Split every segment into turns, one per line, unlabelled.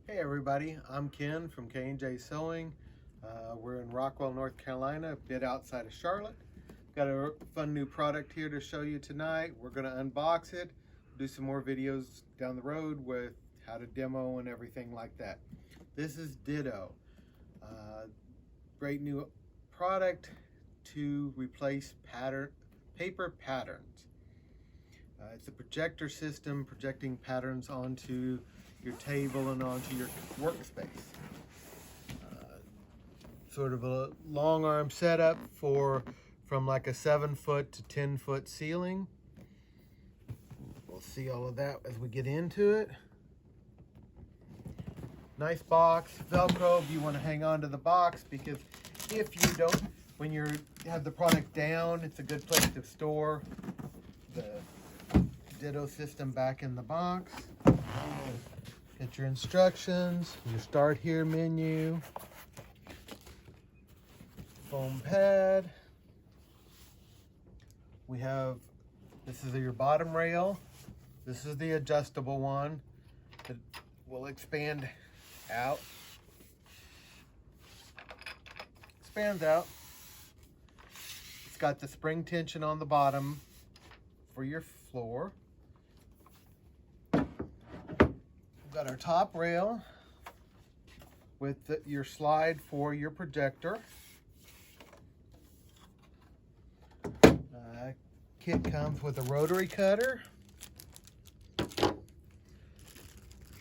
Hey everybody, I'm Ken from K&J Sewing. We're in Rockwell, North Carolina, a bit outside of Charlotte. Got a fun new product here to show you tonight. We're going to unbox it, do some more videos down the road with how to demo and everything like that. This is Ditto. Great new product to replace paper patterns. It's a projector system projecting patterns onto your table and onto your workspace. Sort of a long arm setup from like a 7-foot to 10-foot ceiling. We'll see all of that as we get into it. Nice box, Velcro if you want to hang on to the box, because if you don't, when you have the product down, it's a good place to store the Ditto system back in the box. Get your instructions, your start here menu, foam pad. We have, this is your bottom rail. This is the adjustable one that will expand out. Expands out. It's got the spring tension on the bottom for your floor. Got our top rail with your slide for your projector. Kit comes with a rotary cutter.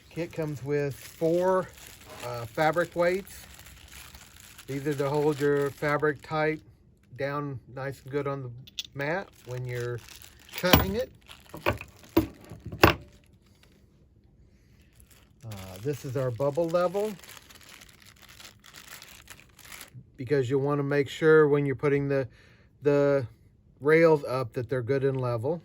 Kit comes with 4 fabric weights. These are to hold your fabric tight down nice and good on the mat when you're cutting it. This is our bubble level, because you want to make sure when you're putting the rails up that they're good and level.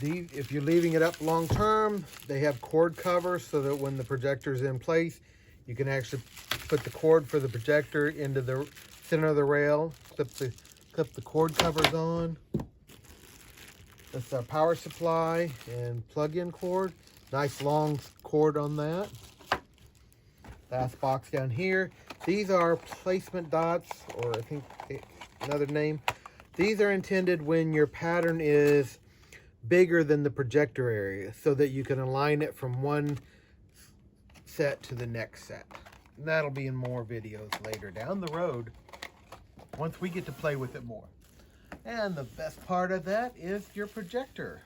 If you're leaving it up long term, they have cord covers so that when the projector's in place, you can actually put the cord for the projector into the center of the rail, clip the cord covers on. That's our power supply and plug-in cord. Nice long cord on that. Last box down here. These are placement dots, or I think another name. These are intended when your pattern is bigger than the projector area, so that you can align it from one set to the next set. And that'll be in more videos later down the road, once we get to play with it more. And the best part of that is your projector.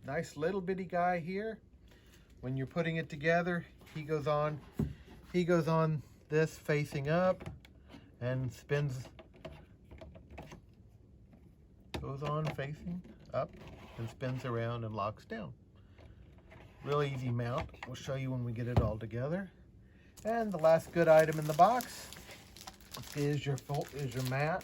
Nice little bitty guy here. When you're putting it together, he goes on this facing up and goes on facing up and spins around and locks down. Real easy mount. We'll show you when we get it all together. And the last good item in the box is your mat.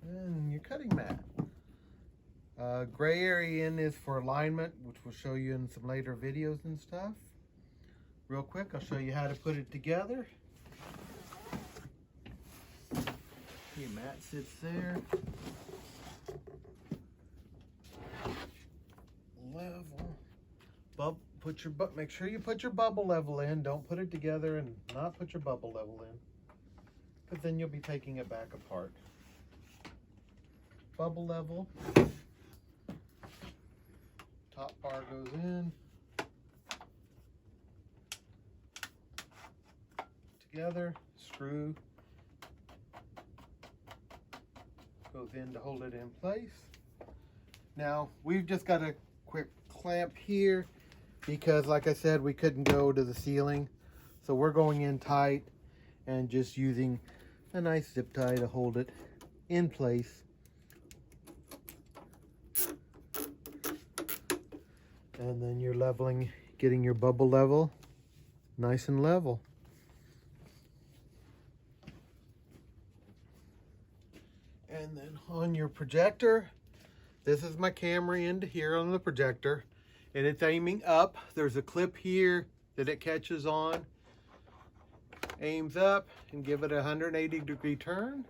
And your cutting mat. Gray area in is for alignment, which we'll show you in some later videos and stuff. Real quick, I'll show you how to put it together. Your mat sits there. Level. Make sure you put your bubble level in. Don't put it together and not put your bubble level in, because then you'll be taking it back apart. Bubble level. Top bar goes in. Together, screw goes in to hold it in place. Now, we've just got a quick clamp here because, like I said, we couldn't go to the ceiling. So we're going in tight and just using a nice zip tie to hold it in place. And then you're leveling, getting your bubble level nice and level. And then on your projector, this is my camera into here on the projector. and it's aiming up. There's a clip here that it catches on. Aims up and give it a 180-degree turn,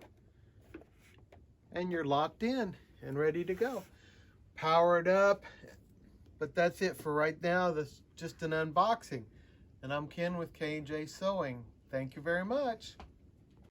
and you're locked in and ready to go. Power it up. But that's it for right now. That's just an unboxing. And I'm Ken with K&J Sewing. Thank you very much.